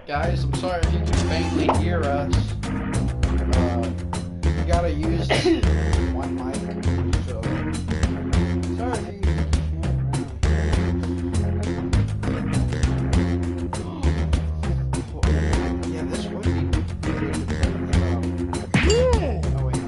Guys, I'm sorry if you can faintly hear us. You gotta use one mic, so sorry if you can't. Yeah, this would be good. Oh wait,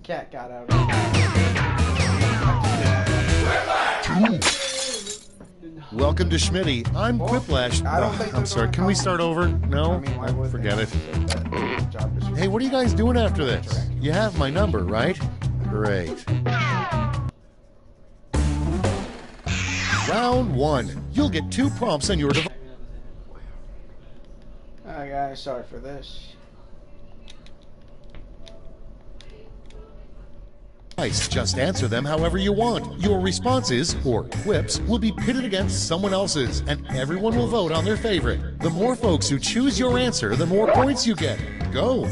cat got out. Welcome to Schmitty. I'm Quiplash. I'm sorry, can we start over? No? Forget it. Hey, what are you guys doing after this? You have my number, right? Great. Round one. You'll get 2 prompts on your device. Alright guys, sorry for this. Just answer them however you want. Your responses, or quips, will be pitted against someone else's, and everyone will vote on their favorite. The more folks who choose your answer, the more points you get. Go!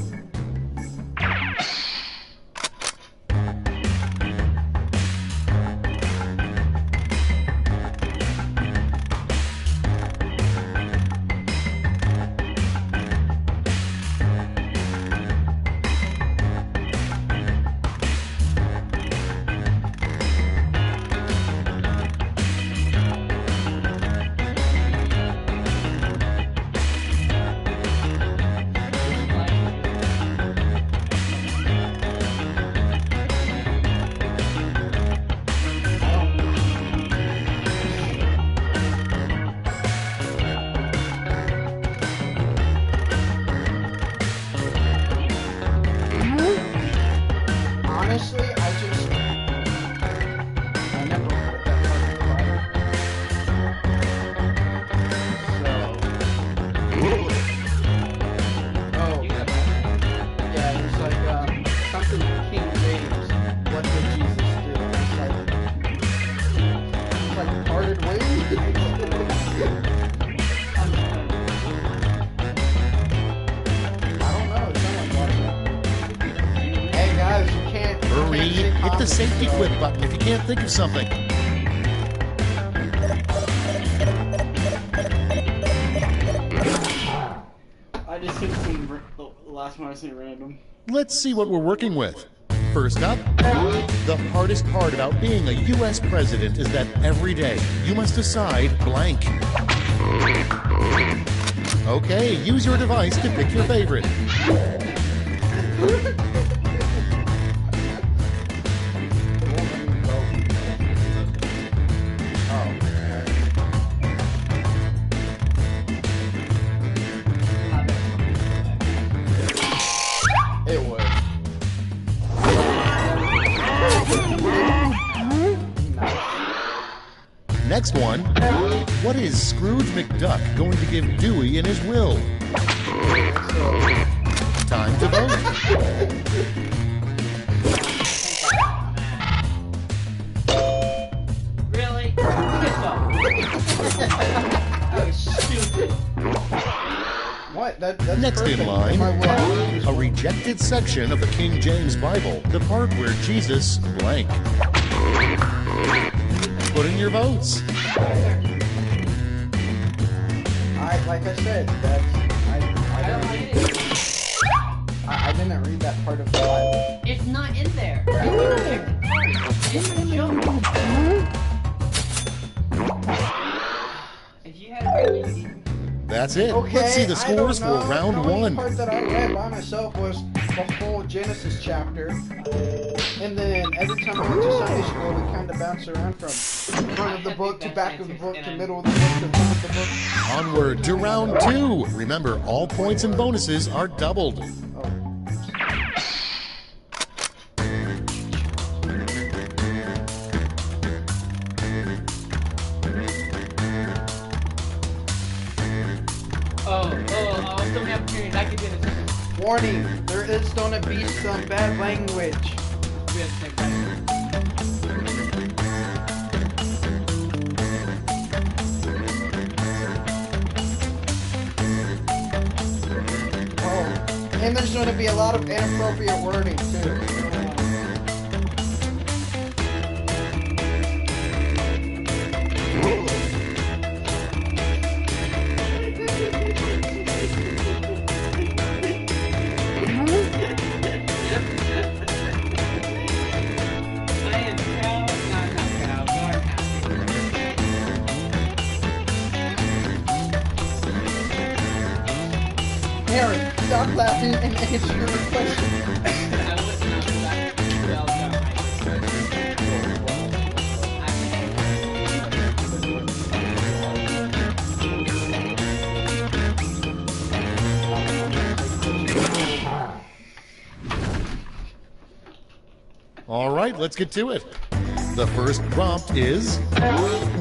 Honestly, I just Marie, hit the safety quit button if you can't think of something. I just hit some, the last one I say random. Let's see what we're working with. First up, the hardest part about being a U.S. president is that every day you must decide blank. Okay, use your device to pick your favorite. It was. Next one, what is Scrooge McDuck going to give Dewey in his will? Time to vote. Really? That was stupid. What? That's Next in perfect. line, My will. a rejected section of the King James Bible, the part where Jesus blank. Put in your votes. Like I said, I didn't read that part of the Bible. It's not in there. It's a joke. If you had it right, you That's it. Okay, Let's see the I don't scores for know. round The only one. part that I read by myself was the whole Genesis chapter, and then every time I went to Sunday school, we kind of bounced around from front of the book to back of the book to middle of the book to front of the book. Onward to round two. Remember, all points and bonuses are doubled. I'll still have opportunities. I could do this. Warning: there is gonna be some bad language. We have to take that. Oh, and there's gonna be a lot of inappropriate wording too. I am proud. No, I'm not proud. You are happy. Harry, stop laughing and answer your question. I was not well done. All right, let's get to it. The first prompt is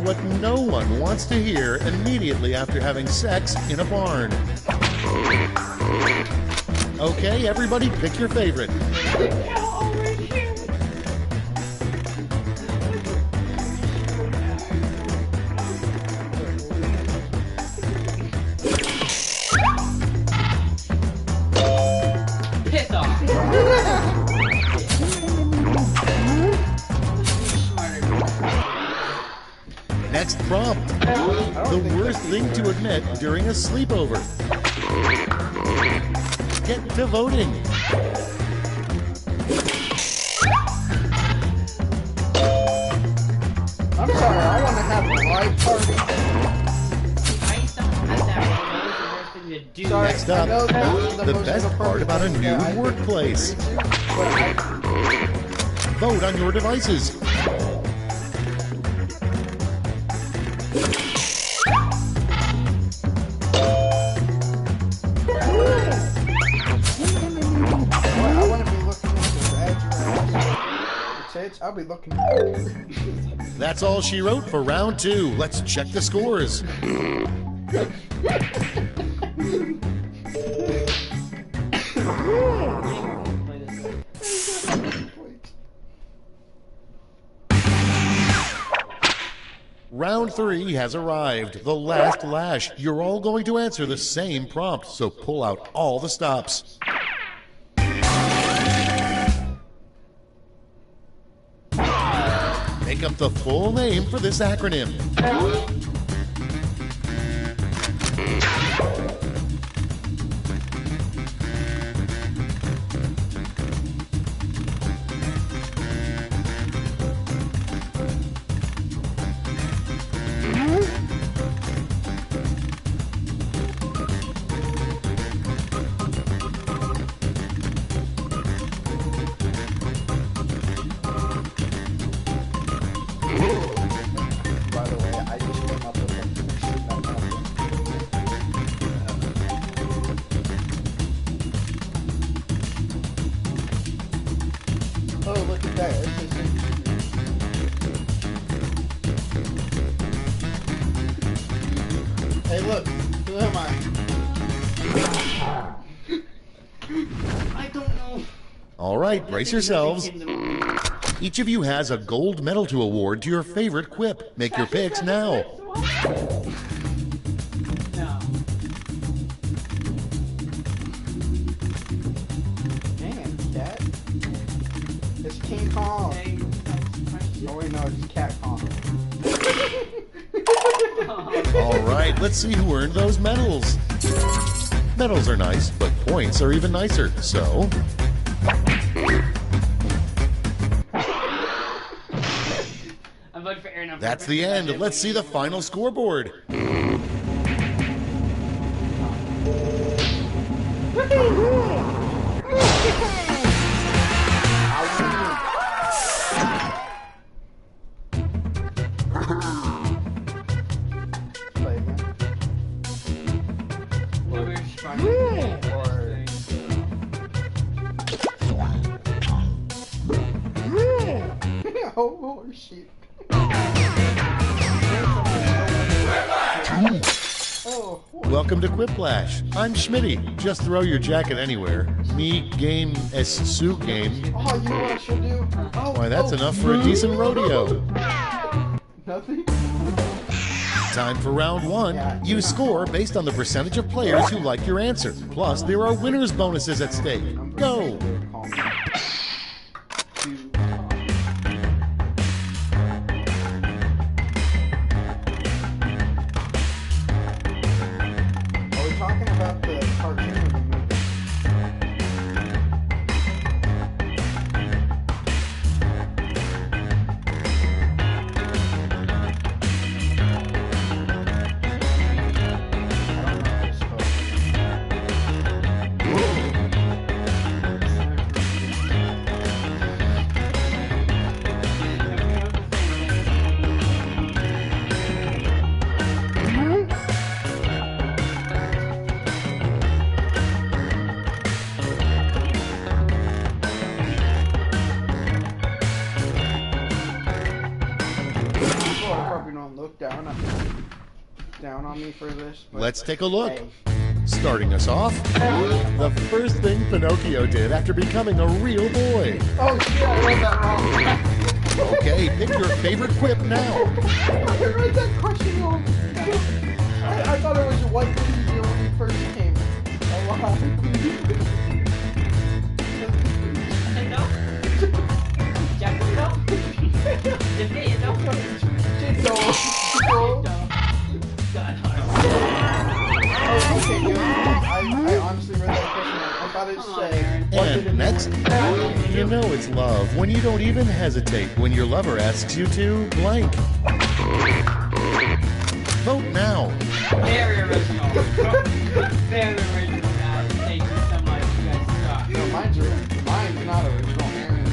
what no one wants to hear immediately after having sex in a barn. Okay, everybody pick your favorite. Piss off. Next prompt. The worst thing to admit during a sleepover. Get to voting. I'm sorry, I want to have a live party. I used to have that. What was the worst thing to do? Sorry, Next I up, know that's the most best part about a inappropriate thing nude that I could workplace. agree to, but I, Vote on your devices. I want to be looking at the badge. I'll be looking at That's all she wrote for round two. Let's check the scores. Round three has arrived. The last lash. You're all going to answer the same prompt, so pull out all the stops. Make up the full name for this acronym. By the way, I just came up with a oh, look at that. It's just hey, look. Who am I? I don't know. All right, brace yourselves. Each of you has a gold medal to award to your favorite quip. Make your picks now. No. Man, cat. It's King Kong. Oh wait, no, it's Cat Kong. All right, let's see who earned those medals. Medals are nice, but points are even nicer. So, I'm voting for Aaron. that's the end. Let's see the final scoreboard. Play again. Oh, shit. Oh, Welcome to Quiplash. I'm Schmitty. Just throw your jacket anywhere. Me, game, es su game. oh, you know what I should do? Oh, Why, that's enough for a decent rodeo. Nothing? Time for round one. You score based on the percentage of players who like your answer. Plus, there are winners' bonuses at stake. Go! Are we talking about the cartoon or the movie? People are probably gonna look down on me for this. But Let's take a look. hey. Starting us off, the first thing Pinocchio did after becoming a real boy. Oh shit, I read that wrong. Okay, pick your favorite quip now. I read that question wrong. I thought it was what did he do when he first came alive. Oh, okay, good. I honestly read that question wrong. I thought it said, what did it And next, you know it's love when you don't even hesitate when your lover asks you to blank. Vote now. Very original. Very original, guys. Thank you so much. You guys suck. No, mine's not original. Aaron's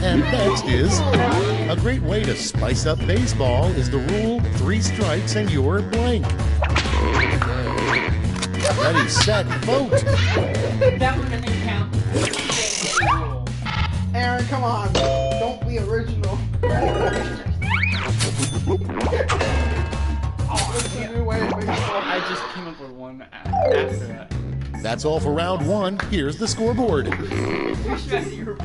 And next is, a great way to spice up baseball is the rule 3 strikes and you're blank. Ready, set, vote. That one doesn't count. Aaron, come on. Don't be original. What's the new way of baseball? I just came up with one after that. That's all for round 1. Here's the scoreboard. You're stressing your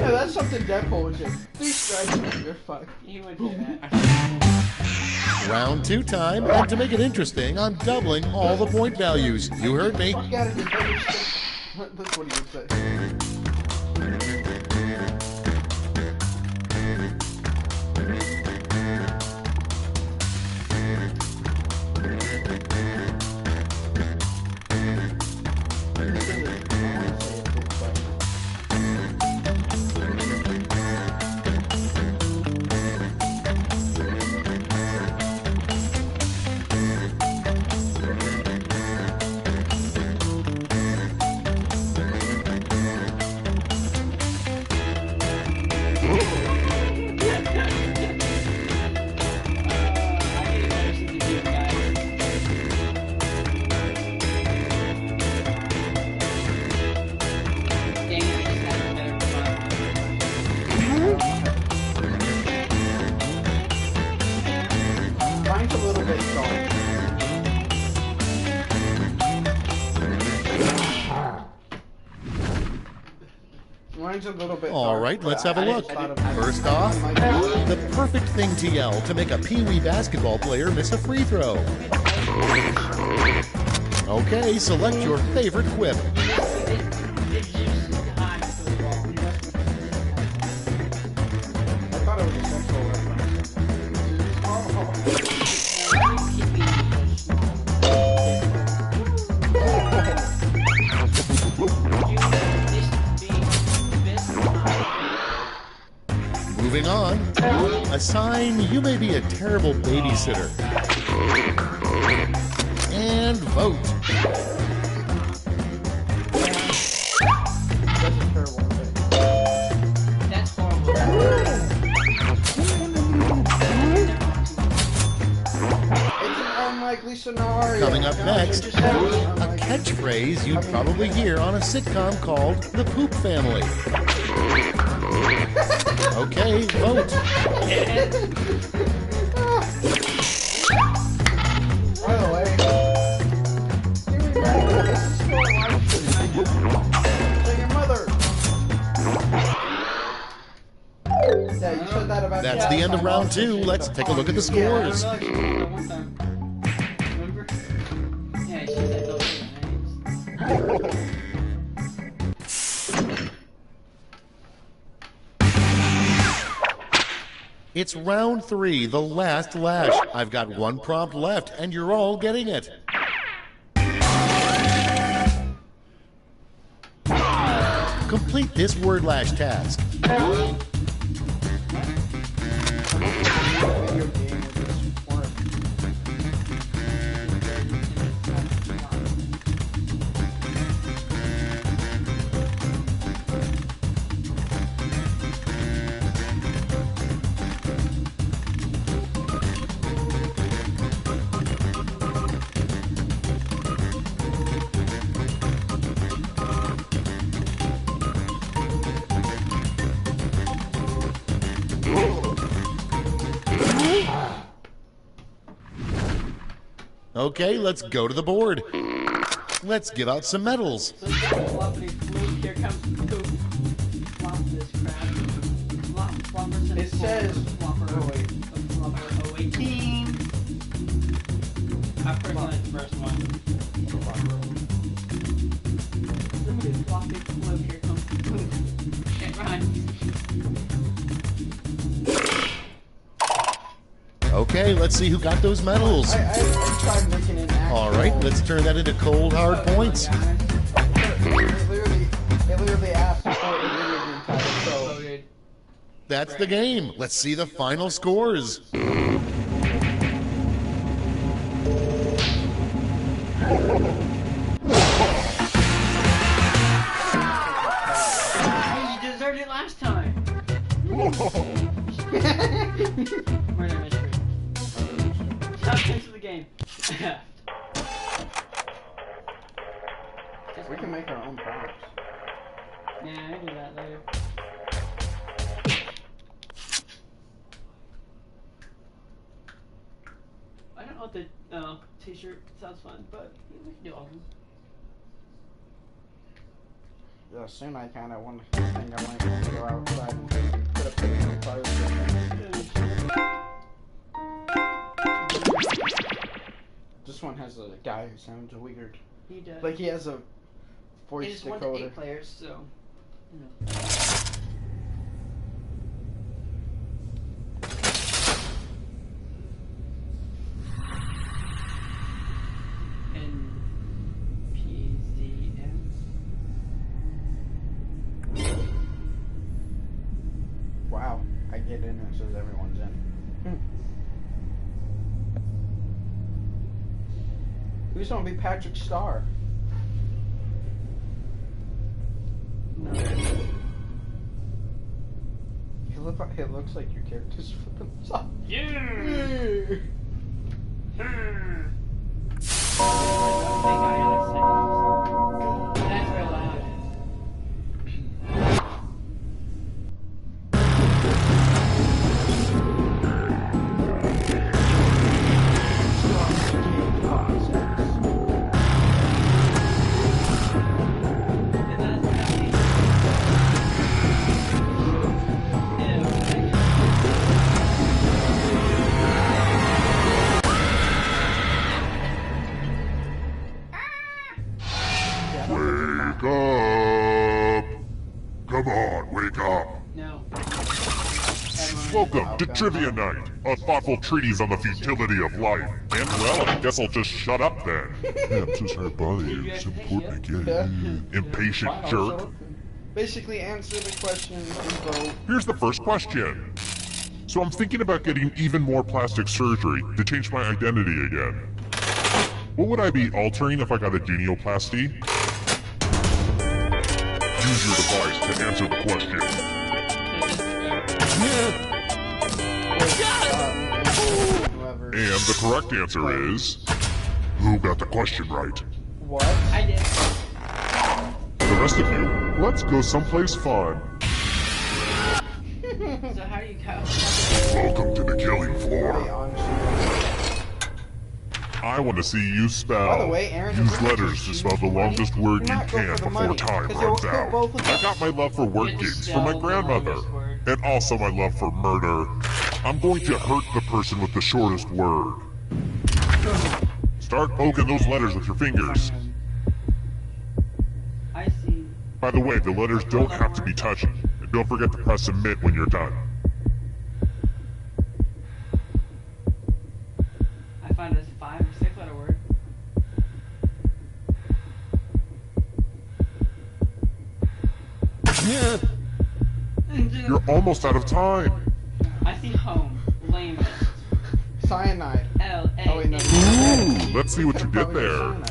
Yeah, that's something Deadpool would do. 3 strikes and you're fucked. He would do that. Round 2 time, and to make it interesting, I'm doubling all the point values. You heard me. Fuck out of here, better stick. That's what he would say. Mine's a little bit dark. Mine's a little bit All dark, right, but let's have a I look. just thought of- First off, the perfect thing to yell to make a Pee-wee basketball player miss a free throw. Okay, select your favorite quip. I thought it was a sexual reference. Moving on, a sign you may be a terrible babysitter. And vote. That's a terrible thing. That's horrible. It's an unlikely scenario. Coming up next, Just say it's a unlikely. catchphrase you'd probably hear on a sitcom called The Poop Family. Okay, vote. By the way, do remember this is for life. So your mother. Yeah, you said that about. That's the end of round 2. Let's take a look at the scores. Remember? Yeah, she said those names. It's round 3, the last lash. I've got 1 prompt left, and you're all getting it. Complete this word lash task. Video game with this work. Okay, let's go to the board. Let's give out some medals. So floppity floop, here comes the poop. Flop this crap. Flop, floppers and It says. flopper. Oh wait. Flopper 018. I personally like the first one. Floppy floop, here comes the poop. It rhymes. Okay, let's see who got those medals. I tried making it actual. All right, let's turn that into cold, hard points. It literally asked for a video game title, so. Loaded. That's the game. Let's see the final scores. Hey, you deserved it last time. Murder mystery. Stop into the game. We can make our own prompts. Yeah, I do that later. I don't know what the t-shirt sounds fun, but we can do all of them. soon I kind of want to think I might want to go outside and put a picture in the fire. This one has a guy who sounds weird. He does. Like he has a voice It's 1 to 8 players, so you know. Wow, I get in and it says everyone's in. Who's gonna be Patrick Starr? No. It looks like your character's flipping themselves. Yeah. That's real loud. Wake up! Come on, wake up! No. Welcome to Trivia Night, a thoughtful treatise on the futility of life. And well, I guess I'll just shut up then. Yeah, I'm so sorry to bother you. It's important to get you. Impatient jerk. Basically, answer the question and vote. Here's the first question. So I'm thinking about getting even more plastic surgery to change my identity again. What would I be altering if I got a genioplasty? Use your device to answer the question. Whoever. And the correct answer is... Who got the question right? What? I did. The rest of you, let's go someplace fun. So how do you go? Welcome to the killing Wait, floor. honestly. I want to see you spell. By the way, Aaron, Use if letters to spell the longest word you not go can for the before money, time 'cause it will runs kill out. both of I us. got my love for word You games just from my spell the grandmother. longest word. And also my love for murder. I'm going to hurt the person with the shortest word. Start poking those letters with your fingers. I see. By the way, the letters don't have to be touched. And don't forget to press submit when you're done. I find this 5 or 6 letter word. You're almost out of time. I see home. Lamest. Cyanide. L-A. Oh, wait, no. Ooh, let's see what you did Probably there. cyanide.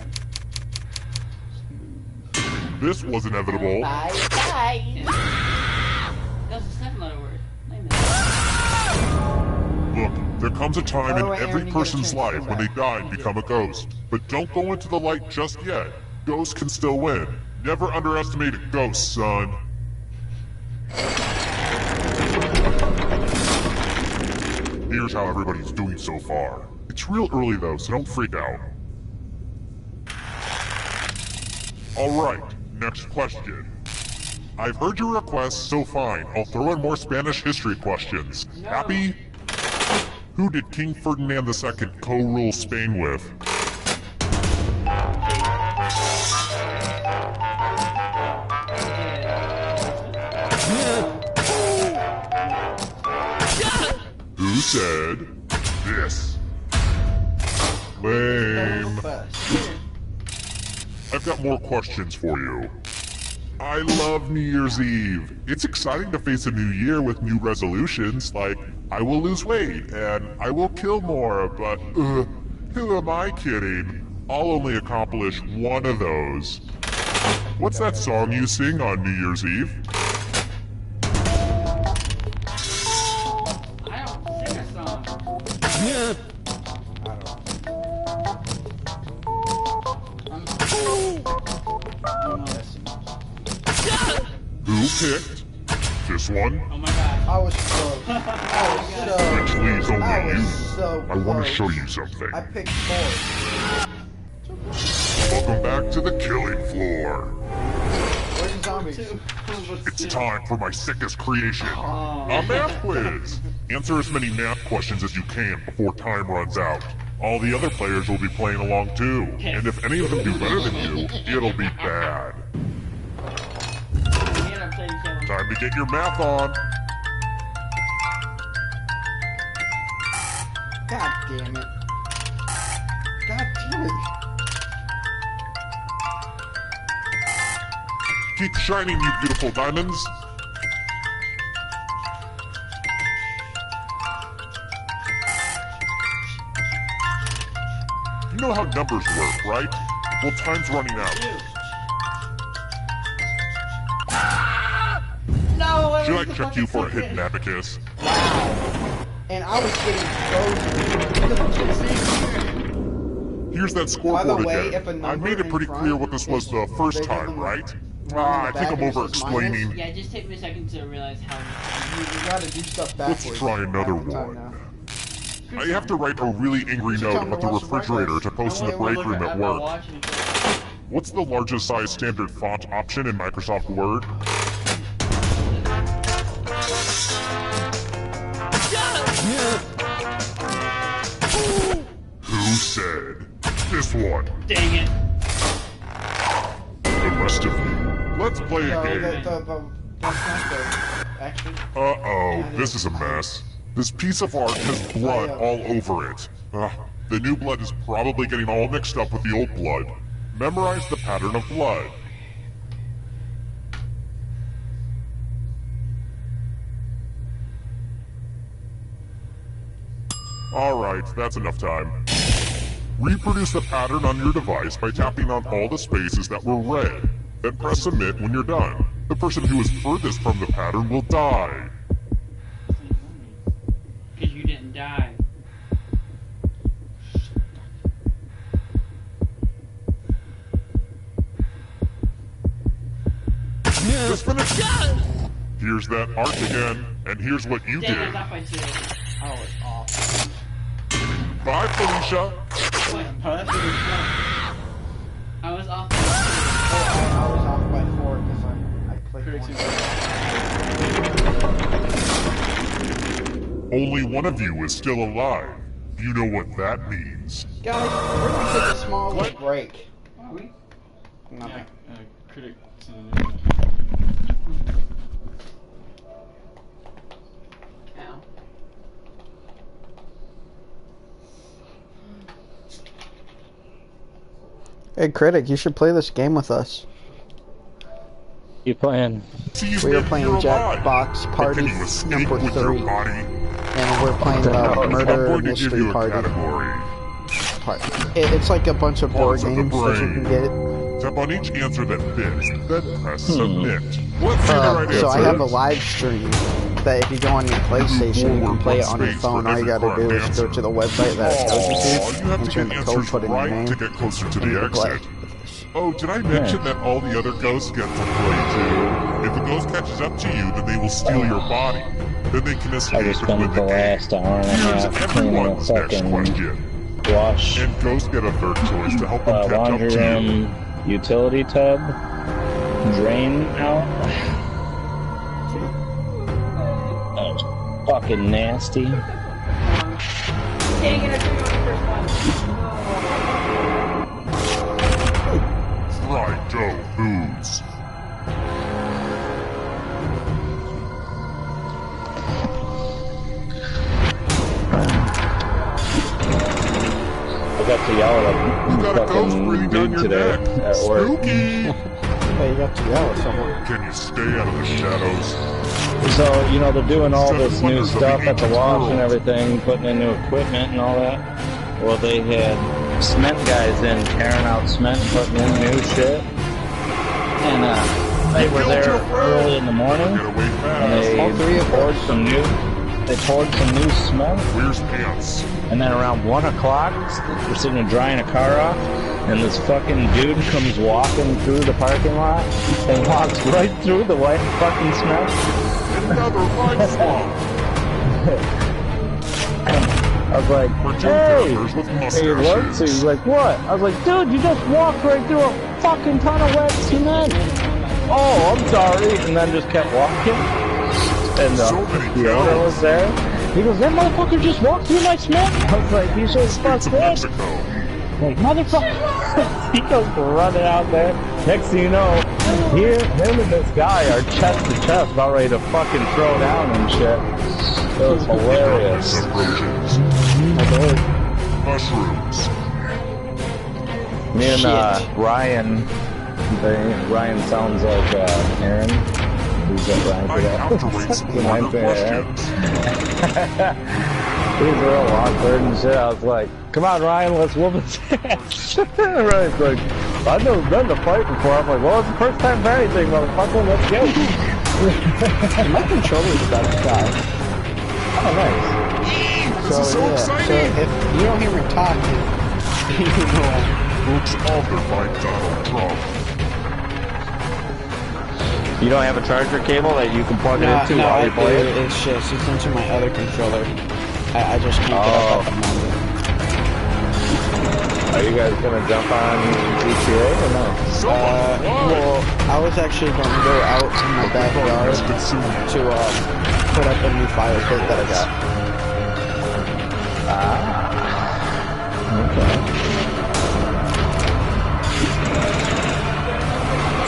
This was inevitable. That was a 7 letter word. Lamest. Look, there comes a time By the in way, Aaron, every you get a person's chance to life come when they back. die and become a ghost. But don't go into the light just yet. Ghosts can still win. Never underestimate a ghost, son. Here's how everybody's doing so far. It's real early though, so don't freak out. Alright, next question. I've heard your request, so fine. I'll throw in more Spanish history questions. No. Happy? Who did King Ferdinand II co-rule Spain with? Who said this? Lame. Best. I've got more questions for you. I love New Year's Eve. It's exciting to face a new year with new resolutions like, I will lose weight and I will kill more, but who am I kidding? I'll only accomplish one of those. What's that song you sing on New Year's Eve? I don't sing a song. I'm guessing. Who picked this one? Oh my god. I was close. I was so. Which leaves I only was you. so I want to close. show you something. I picked 4. Welcome back to the killing floor. Where's the zombies. It's time for my sickest creation, a math quiz. Answer as many math questions as you can before time runs out. All the other players will be playing along too, and if any of them do better than you, it'll be bad. Time to get your math on. God damn it. God damn it. Keep shining, you beautiful diamonds. You know how numbers work, right? Well, time's running out. No! Should I check you for a hidden abacus? And I was getting frozen. Here's that By scoreboard the way, again. if a number I made it in pretty front clear what this was is the first bigger time, than right? the I think back I'm and it says over-explaining. Yeah, just take me a second to realize how. You gotta do stuff backwards. Let's try another half the time one. now. I have to write a really angry note about the refrigerator to post in the break room at work. What's the largest size standard font option in Microsoft Word? Who said? This one. Dang it. The rest of you. Let's play No, a game. that's not the, actually. Uh-oh, this is a mess. This piece of art has blood all over it. The new blood is probably getting all mixed up with the old blood. Memorize the pattern of blood. Alright, that's enough time. Reproduce the pattern on your device by tapping on all the spaces that were red. Then press submit when you're done. The person who is furthest from the pattern will die. Because you didn't die. Just finish. Here's that art again, and here's what you Dang, I did. was off by 2. Oh, it's awful. Bye, Felicia. What? I was off by I was off by 4 because I clicked one. Only one of you is still alive. You know what that means. Guys, we're gonna take a small little break. Are we? Nothing. Critic. Ow. Hey, Critic, you should play this game with us. You playing? See, you We are think playing you're alive. Jackbox But Party can you escape number with 3. your body? And we're playing the I'm Murder going to give Mystery you a Party category. part. It's like a bunch of board Parts of the games that you can brain. get. Tap on each answer that fits, then press submit. Let's see the right So I answer. have a live stream that if you go on your PlayStation, you can play it on your phone. All you gotta do is go to the website that it tells you Aw, to, you have to enter in get the code, answers put in your right name, to get closer to and you the can play. exit. Oh, did I mention that all the other ghosts get to play too? If the ghost catches up to you, then they will steal your body. Then they can I escape just and win spent the the game. last hour and a Here's half cleaning a everyone's next fucking question. wash, And ghosts get a third choice to help them catch up laundry to you. room, utility tub, drain out. That was fucking nasty. Dang it, I took on the first one. Fried dough foods. I got to yell at You got a ghost fucking breathing down dude your today neck. at work. Spooky. Hey, you got to yell at someone. Can you stay out of the shadows? So, you know, they're doing all Seven this new wonders of the stuff at the ancient wash world. and everything, putting in new equipment and all that. Well, they had cement guys in tearing out cement and putting in new shit. And they were there early in the morning, Get away and fast. All three they of poured us. some new cement. Where's pants? And then around 1 o'clock, we're sitting there drying a car off, and this fucking dude comes walking through the parking lot and walks right through the white fucking cement. Another life swap. I was like, For two hey! campers with Hey, what? mustaches. So he's like, what? I was like, dude, you just walked right through a fucking ton of wet cement. oh, I'm sorry, and then just kept walking. And the owner was there. He goes, that motherfucker just walked through my Smith. I was like, you should have fucked it. Like, motherfucker. He goes running out there. Next thing you know, him and this guy are chest to chest, about ready to fucking throw down and shit. It was hilarious. Mushrooms. Me and Ryan, Ryan sounds like Aaron. Who's that Ryan for that? Ryan for Aaron. He's real awkward and shit. I was like, come on Ryan, let's whoop his ass. Ryan's like, I've never been to fight before. I'm like, well, it's the first time for anything, motherfucker, let's go. My controller's about to die. Oh, nice. This is so exciting! So if you don't hear me talking, you know Looks awful by Donald Trump. You don't have a charger cable that you can plug it into while you play it? It's just, it's into my other controller. I just can't get up at the moment. Are you guys gonna jump on GTA or no? Well, I was actually going to go out in my backyard to put up a new fire pit that I got. Okay.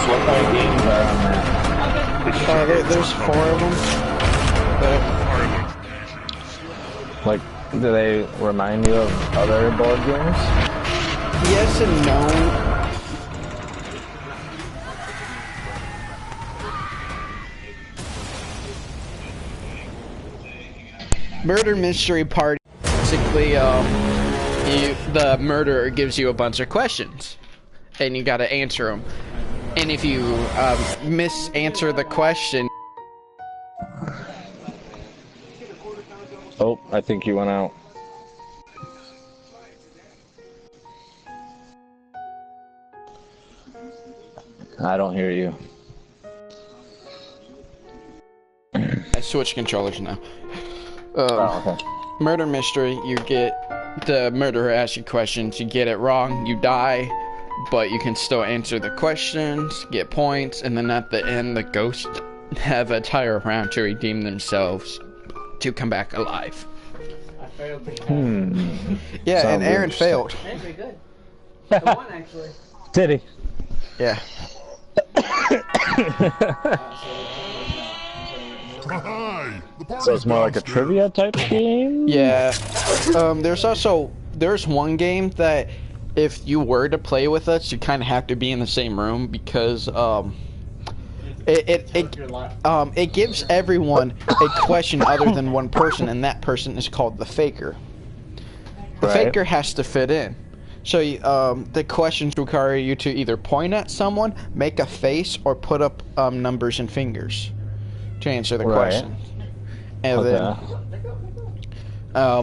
So what kind of games are on that? There's 4 of them. Like, do they remind you of other board games? Yes and no. Murder Mystery Party. Basically, the murderer gives you a bunch of questions, and you gotta answer them. And if you misanswer the question... Oh, I think you went out. I don't hear you. I switch controllers now. Okay. Murder mystery, you get... The murderer asks you questions, you get it wrong, you die, but you can still answer the questions, get points, and then at the end, the ghosts have a entire round to redeem themselves to come back alive. I failed the Yeah, Sounds and Aaron failed. Hey, pretty good. I won, actually. Did he? Yeah. Hi, the party's So it's more like a downstairs. trivia type game? Yeah. There's one game that if you were to play with us, you kind of have to be in the same room because it gives everyone a question other than one person, and that person is called the faker. The faker has to fit in. So the questions require you to either point at someone, make a face, or put up numbers and fingers to answer the question. And then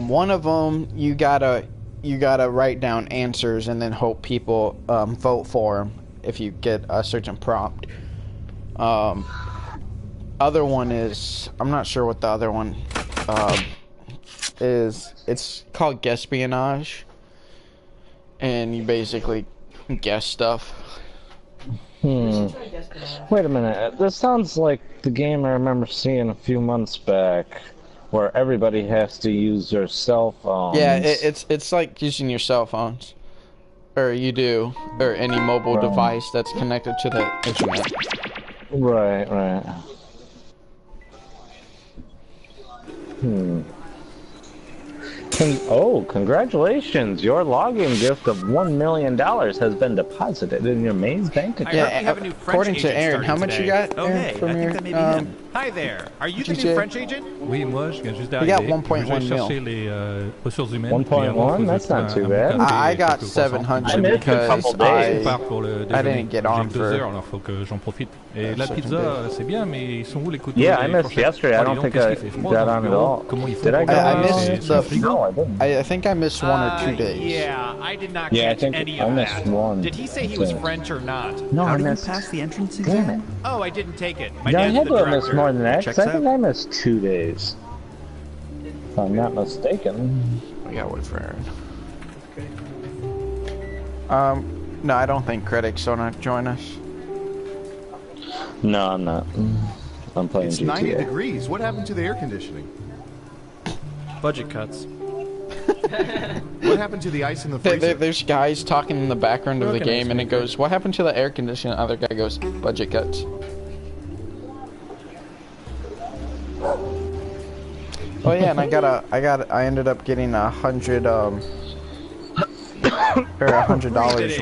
one of them you gotta write down answers and then hope people vote for them if you get a certain prompt. Other one is, I'm not sure what the other one is. It's called Guespionage, and you basically guess stuff. Wait a minute. This sounds like the game I remember seeing a few months back, where everybody has to use their cell phones. Yeah, it's like using your cell phones, or any mobile device that's connected to the internet. Right. Congratulations! Your login gift of $1 million has been deposited in your maze bank account. Yeah, according to Aaron, how much you got, Aaron, from your Hi there. Are you the GTA? new French agent? Oui, moi, je viens juste We d'arriver. got 1.1 Je vais mil. chercher les ressources humaines. 1.1? That's not too bad. I got 700 because I didn't get on for... alors faut que j'en profite. Et la pizza, c'est bien, mais ils sont où les couteaux? Yeah, I missed yesterday. I don't think I got on at all. Did I go I on? missed the... No, I didn't. I think I missed 1 or 2 days. Yeah, I did not Yeah, I catch think any I of missed that. one. Did he say he was French or not? No, How I did you missed. pass the entrance Damn exam? it. Oh, I didn't take it. My Yeah, I dad's had the to have missed director. more than that, 'cause Checks I think out. I missed 2 days. If I'm not mistaken. We gotta wait for Aaron. No, I don't think Critic's gonna join us. No, I'm not. I'm playing It's GTA. 90 degrees. What happened to the air conditioning? Budget cuts. What happened to the ice in the freezer? There's guys talking in the background of the Okay, game, and it goes, "What happened to the air conditioning?" Other guy goes, "Budget cuts." Oh yeah, and I ended up getting $100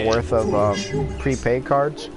worth of prepaid cards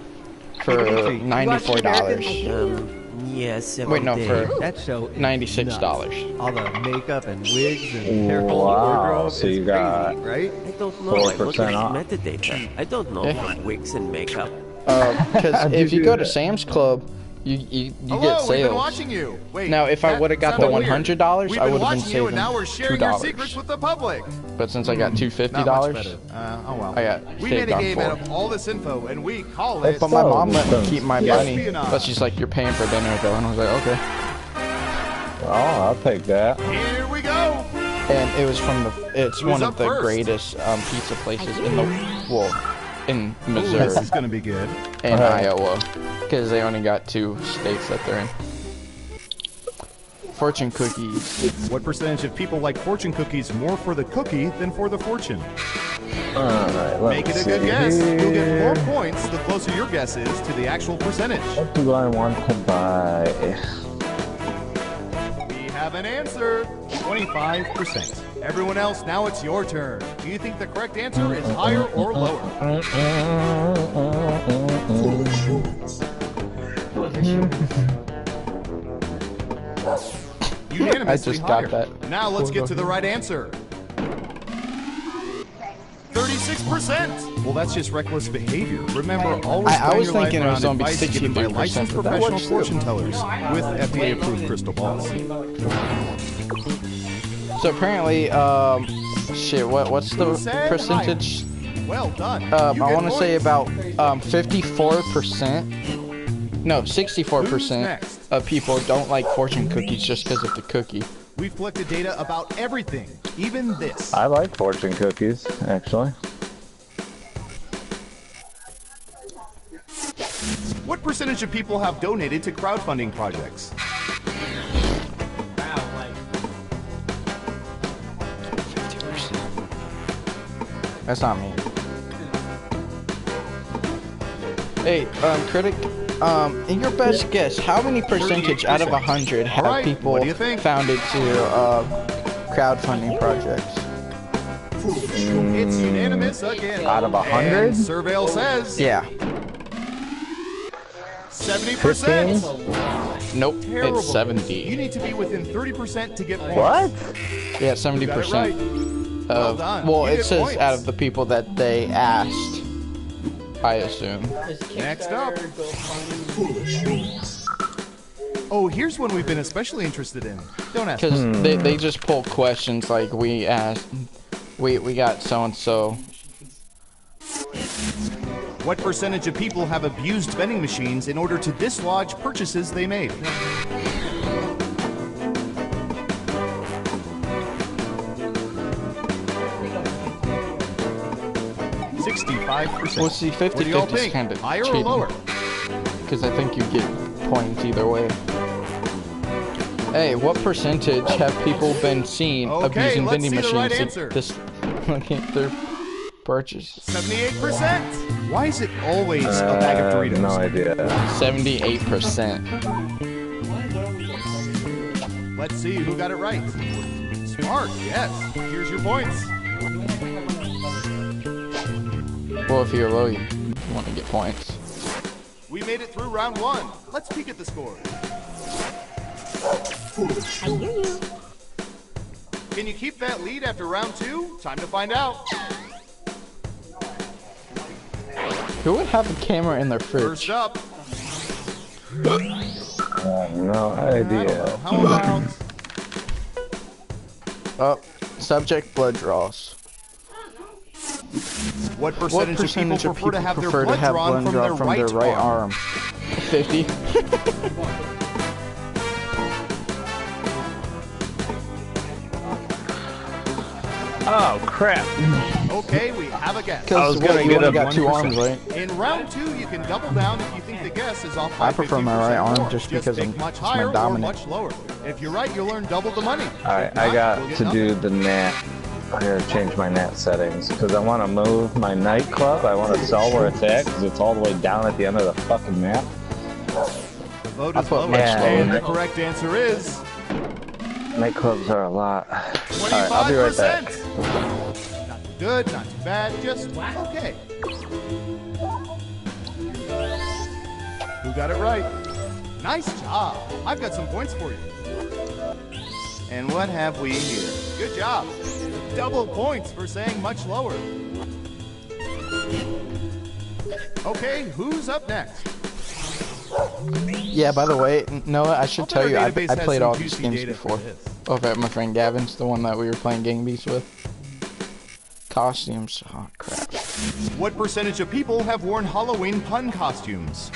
for $94. Yes, Wait, no, for that show is $96. all the makeup and wigs and hair color Wow, wardrobe so is you got crazy, right? I don't know. I look 4% at off. metadata. I don't know from wigs and makeup. Because if you go to Sam's Club, you Hello, get we've been sales. watching you. Wait, Now, if I that would have got the sounded weird. $100, We've I been would have been watching you, and now we're saving sharing your secrets $2. with the public. But since I got Not much $250, better. Oh well. I got We made saved a on game 4. out of all this info, and we call it. But my mom let me keep my money. Espionage. But she's like, "You're paying for dinner though," and I was like, "Okay." Oh, I'll take that. Here we go. And it was from it's Who's one up of the first? greatest pizza places in in Ooh, Missouri this is gonna be good. and Iowa, because they only got 2 states that they're in. Fortune cookies. What percentage of people like fortune cookies more for the cookie than for the fortune? Alright, Make it a good guess. You'll get more points the closer your guess is to the actual percentage. What do I want to buy? We have an answer. 25%. Everyone else, now it's your turn. Do you think the correct answer is higher or lower? Unanimously I just got higher. that. Now let's get to the right answer. 36%. Well, that's just reckless behavior. Remember, always I plan was your life thinking it was around gonna be advice given by 63%, licensed but that professional works too. fortune tellers with FDA-approved crystal balls. So apparently, shit, what's the Said percentage? Well done. I You get want to say points. about 54%. No, Who's 64% next? of people don't like fortune cookies just because of the cookie. We've collected data about everything, even this. I like fortune cookies, actually. What percentage of people have donated to crowdfunding projects? Wow, like, 50%. That's not me. Hey, critic, in your best guess, how many percentage out of 100 have Alright, people what do you think? founded to crowdfunding projects? It's unanimous again. Out of 100? And Surveil says Yeah. 70%. Nope, Terrible. it's 70. You need to be within 30% to get points. What? Yeah, You 70%. got it right. Well done. Well, You it get says points. out of the people that they asked, I assume. Next up. Oh, here's one we've been especially interested in. Don't ask. Because they just pull questions like we asked, we got so-and-so. What percentage of people have abused vending machines in order to dislodge purchases they made? Well, see, 50-50 What do y'all is think? kind of Higher or cheating. lower? Because I think you get points either way. Hey, what percentage have people been seen Okay, abusing let's vending see the machines right to answer. look at their purchase? 78%. Why is it always a bag of Doritos? No idea. 78%. Let's see who got it right. Smart, yes. Here's your points. Well, if you're low, you want to get points. We made it through round one. Let's peek at the score. Can you keep that lead after round two? Time to find out. Who would have a camera in their First fridge? up, No idea. how about Oh, subject blood draws. what What percentage of people prefer to have their blood drawn from their right arm? 50. Oh, crap. Okay, we have a guess. was Because gonna you get only up got 2 1%. arms, right? In round 2, you can double down if you think the guess is off by I prefer my 50% right arm more. just because pick I'm much it's my higher or dominant. much lower. If you're right, you'll earn double the money. Alright, If I not, got you'll get to nothing. do the nat. I gotta change my nat settings because I want to move my nightclub. I want to sell where it's at because it's all the way down at the end of the fucking map. The vote I is put lower. much And lower. the correct answer is Nightclubs are a lot. Alright, I'll be right back. 25%. Not too good, not too bad, just okay. Who got it right? Nice job. I've got some points for you. And what have we here? Good job. Double points for saying much lower. Okay, who's up next? Yeah, by the way, Noah, I should I'll bet tell our you, I database has played some all these juicy games data for before. this. Over at my friend Gavin's, the one that we were playing Gang Beasts with. Costumes, oh crap. What percentage of people have worn Halloween pun costumes?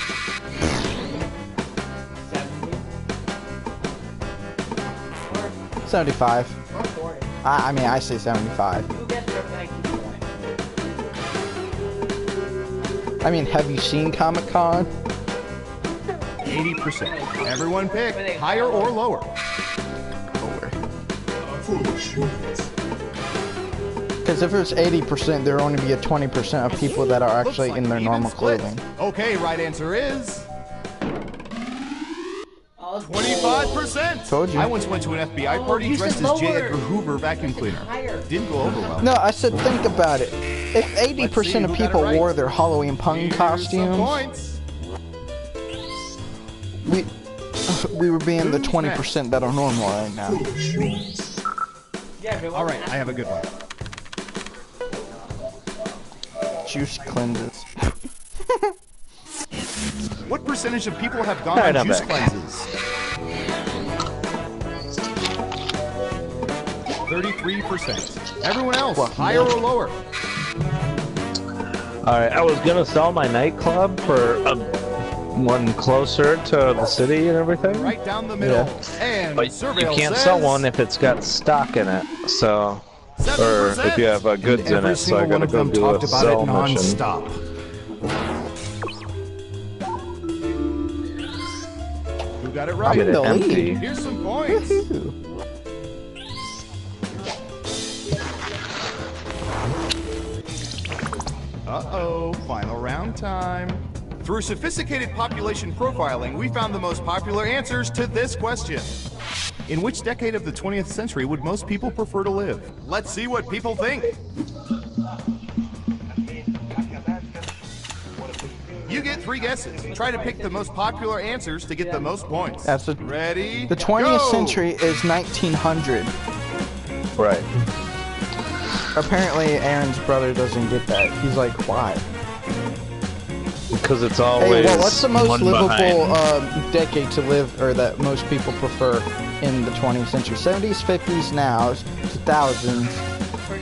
75. I mean, I say 75. I mean, have you seen Comic-Con? 80%. Everyone pick higher or lower. Because if it's 80%, there will only be a 20% of people that are actually Looks like in their an even normal split. clothing. Okay, right answer is 25%. Told you. I once went to an FBI party dressed as J. Edgar Hoover vacuum cleaner. Didn't go over well. No, I said think about it. If 80% of who got it people right. wore their Halloween pun Here's some costumes, points. we would be in the Who's 20% that are normal right now. All right, I have a good one. Juice cleanses. What percentage of people have gone All right, on I'm juice back. cleanses? 33%. Everyone else, Fuck higher me. or lower? Alright, I was gonna sell my nightclub for one closer to the city and everything. Right down the middle. And But you Surveil can't says sell one if it's got stock in it, so... Or 7%. if you have goods in Every it, so I single one gotta of go them do talked a about it sell mission. non-stop. Who got it right? Get it the lead. empty. Here's some points. Woohoo. Uh-oh, final round time. Through sophisticated population profiling, we found the most popular answers to this question. In which decade of the 20th century would most people prefer to live? Let's see what people think. You get 3 guesses. Try to pick the most popular answers to get the most points. That's the- Ready? The 20th go! century is 1900. Right. Apparently, Aaron's brother doesn't get that. He's like, why? Because it's always Hey, well, what's the most one livable behind. decade to live, or that most people prefer in the 20th century? 70s, 50s, now, 2000s,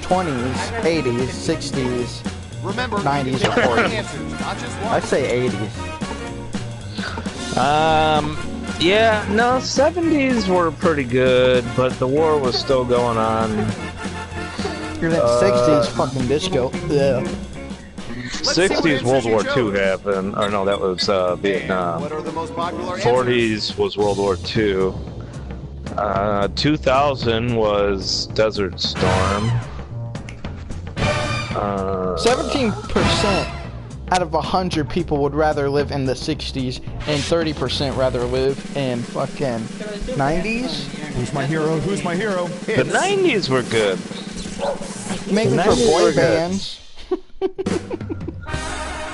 20s, 80s, 60s. Remember, 90s you or can pick 40s. answers, not just one. I say 80s. Yeah, no, 70s were pretty good, but the war was still going on. You're in 60s, fucking disco. Yeah. Let's see what 60s answers World you War chose. II happened, or no, that was And Vietnam. what are the most popular answers? 40s was World War II. 2000 was Desert Storm. 17% out of 100 people would rather live in the 60s, and 30% rather live in fucking 90s. Who's my hero? Who's my hero? The 90s were good. Maybe The for 90s boy were good. bands.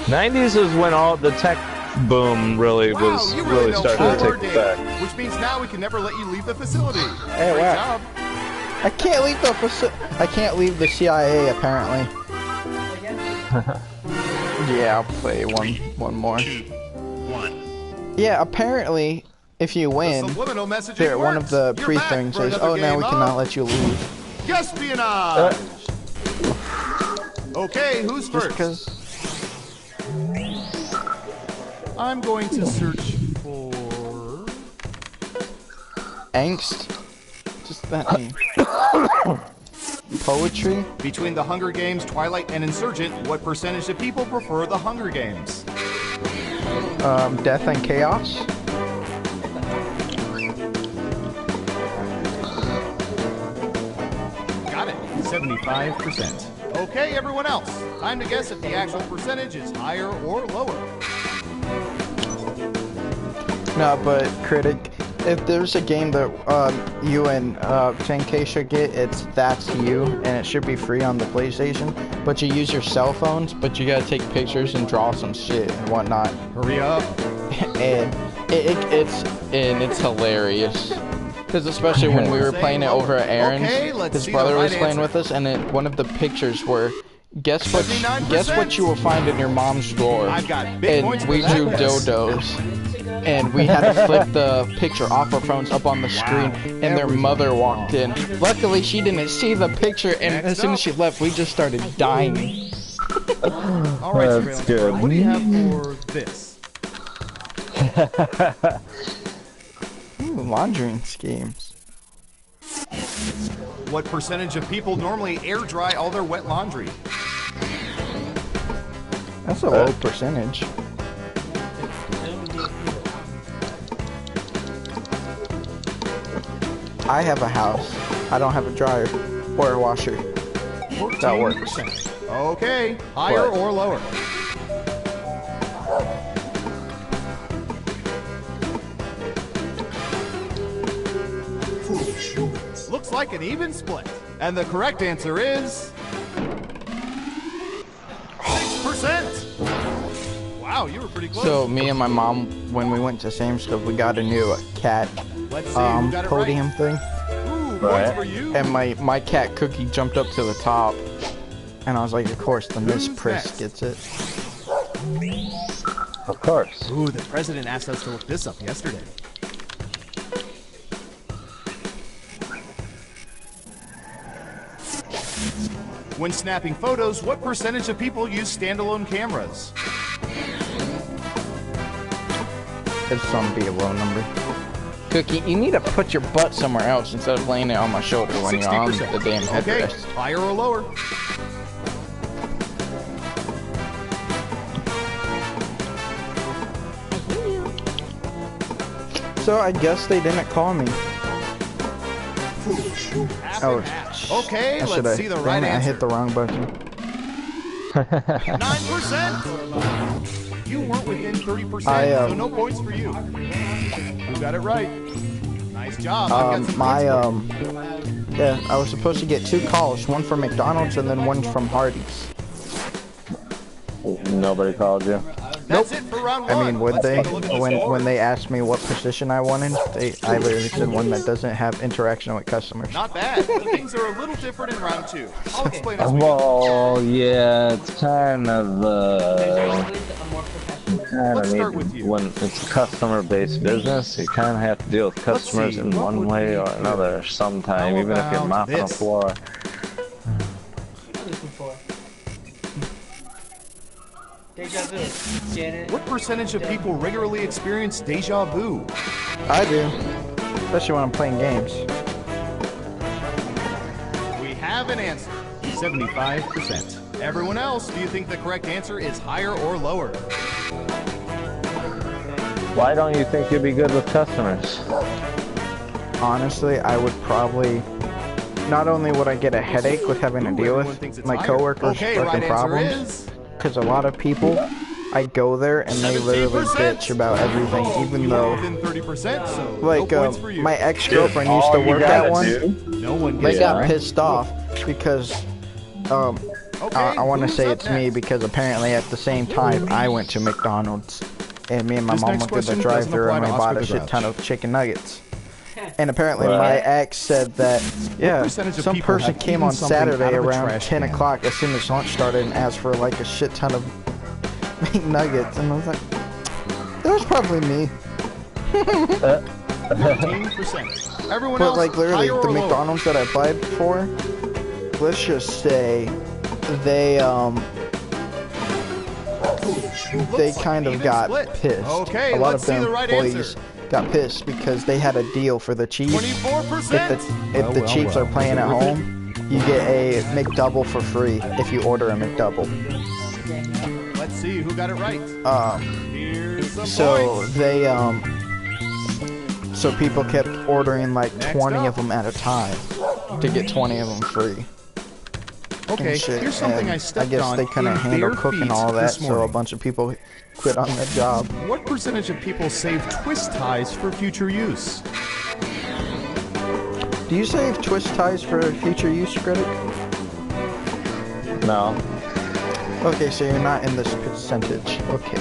90s is when all the tech boom really Wow, was you really know started all to our take data, effect. which means now we can never let you leave the facility. Hey, Great wow. job. I can't leave I can't leave the CIA apparently. Yeah, I'll play one more. Yeah, apparently if you win, Subliminal messaging there one of works. the You're pre-things back for says, another "Oh, now game we cannot of let you leave." Espionage. Okay, who's Just first? because. I'm going to search for. Angst. Just that name. Poetry? Between The Hunger Games, Twilight, and Insurgent, what percentage of people prefer The Hunger Games? Death and Chaos? Got it. 75%. Okay, everyone else. Time to guess if the actual percentage is higher or lower. No, but critic, if there's a game that you and K should get, it's That's You, and it should be free on the PlayStation. But you use your cell phones, but you gotta take pictures and draw some shit and whatnot. Hurry up. And it's hilarious. Because especially when we were playing it over at Aaron's, his brother was playing with us, and one of the pictures were, guess what you will find in your mom's drawer. And we drew dildos. And we had to flip the picture off our phones up on the screen, and their mother walked in. Luckily, she didn't see the picture, and as soon as she left, we just started dying. All right, that's good. What do you have for this? Ooh, laundering schemes. What percentage of people normally air dry all their wet laundry? That's a low percentage. I have a house. I don't have a dryer or a washer. That works. Okay, higher or lower? Looks like an even split. And the correct answer is 6%. Wow, you were pretty close. So me and my mom, when we went to Sam's Club, we got a new cat podium thing. Ooh, right. For you. And my cat Cookie jumped up to the top, and I was like, of course the Miss Priss gets it. Of course. Ooh, the president asked us to look this up yesterday. When snapping photos, what percentage of people use standalone cameras? It's some be a low number. Cookie, you need to put your butt somewhere else instead of laying it on my shoulder when you're on the damn Okay, headrest. higher or lower? So I guess they didn't call me. Oh, okay, let's see the right I answer. hit the wrong button. 9%. You weren't within 30%, so no points for you. You got it right. Nice job. Yeah, I was supposed to get 2 calls, one from McDonald's and then one from Hardee's. Nobody called you. That's it for round 1. I mean, would they? When they asked me what position I wanted, I literally said one that doesn't have interaction with customers. Not bad. But things are a little different in round 2. I'll explain as we go. Well, yeah, it's kind of when it's a customer-based business, you kind of have to deal with customers in one way or another sometime, even if you're mopping the floor. Deja vu. Janet. What percentage of people regularly experience deja vu? I do, especially when I'm playing games. We have an answer. 75%. Everyone else, do you think the correct answer is higher or lower? Why don't you think you'd be good with customers? Honestly, I would probably. Not only would I get a headache with having to deal with my coworkers' fucking problems, because a lot of people, I go there and they literally bitch about everything, even though, like, my ex-girlfriend used to work at one. They got pissed off because, I want to say it's me because apparently at the same time I went to McDonald's and me and my mom went through the drive-thru and we bought a shit ton of chicken nuggets. And apparently my ex said that, yeah, some person came on Saturday around 10 o'clock as soon as lunch started and asked for like a shit ton of nuggets. And I was like, that was probably me. 15%. Everyone but else, like literally, higher the or lower? McDonald's that I applied for, let's just say, they kind of got pissed. Okay, a lot let's of them see the right employees answer. got pissed because they had a deal for the Chiefs. 24%. If the Chiefs are playing at home, you get a McDouble for free if you order a McDouble. Let's see who got it right. Here's the So points. they so people kept ordering like 20 of them at a time to get 20 of them free. Okay, And shit. here's something And I stepped guess on they couldn't in handle bare cooking feet all that, this so a morning. bunch of people quit on their job. What percentage of people save twist ties for future use? Do you save twist ties for future use, Critic? No. Okay, so you're not in this percentage. Okay.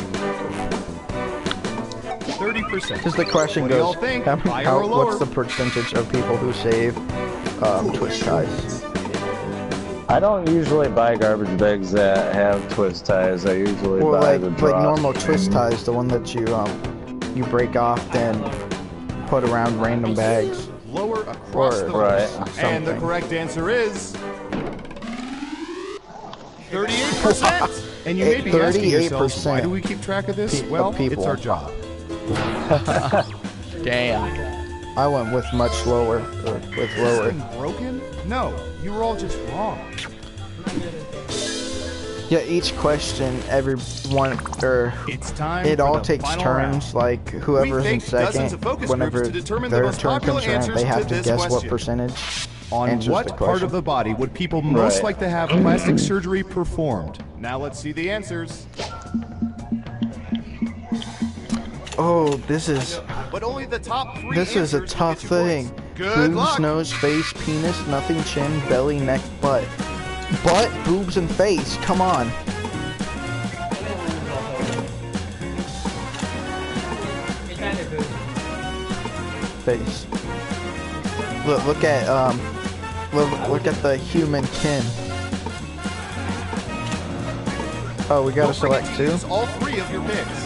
30%. Because the question What do y'all goes, think? Higher or what's the lower? percentage of people who save twist ties? I don't usually buy garbage bags that have twist ties. I usually Well, buy like the drop. normal twist ties, the one that you break off then put around random bags. Lower across Or- the Right. board. And the something. correct answer is 38%. And you may be asking yourselves, 38%. why do we keep track of this? Well, people. it's our job. Damn. I went with much lower, or with lower. Something broken? No, you were all just wrong. Yeah, each question, everyone, or It's time it for all the takes final turns. round. Like whoever's We in faked dozens second, of focus whenever groups to determine the their most turn popular comes around, answers they have to to this guess what question. percentage On answers what the part question. of the body would people most Right. like to have plastic surgery performed? Now let's see the answers. Oh, this is But only the top three this is a answers will tough get you points. thing. Good Boobs, luck. nose, face, penis, nothing, chin, belly, neck, butt. Butt, boobs, and face. Come on. It's either boob. Face. Look at look at the human kin. Oh, we gotta Don't forget select to two. use all three of your picks.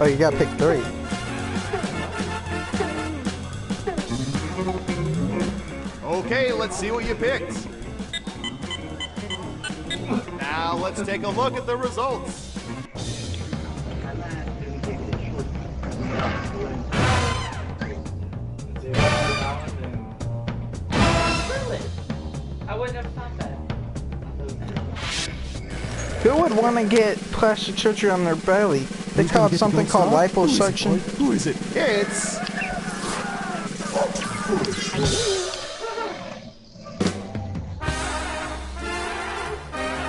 Oh, you gotta pick three. Okay, let's see what you picked. Now let's take a look at the results. Really? I wouldn't have thought that. Who would want to get plastic surgery on their belly? They call it something called liposuction. Who is it? It's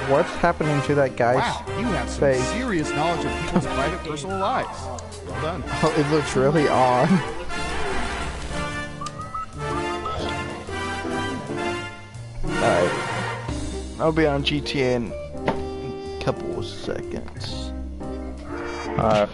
What's happening to that guy's wow. You have some face? serious knowledge of people's private personal lives. Well done. Oh, it looks really odd. Alright. I'll be on GTA in a couple of seconds. Alright.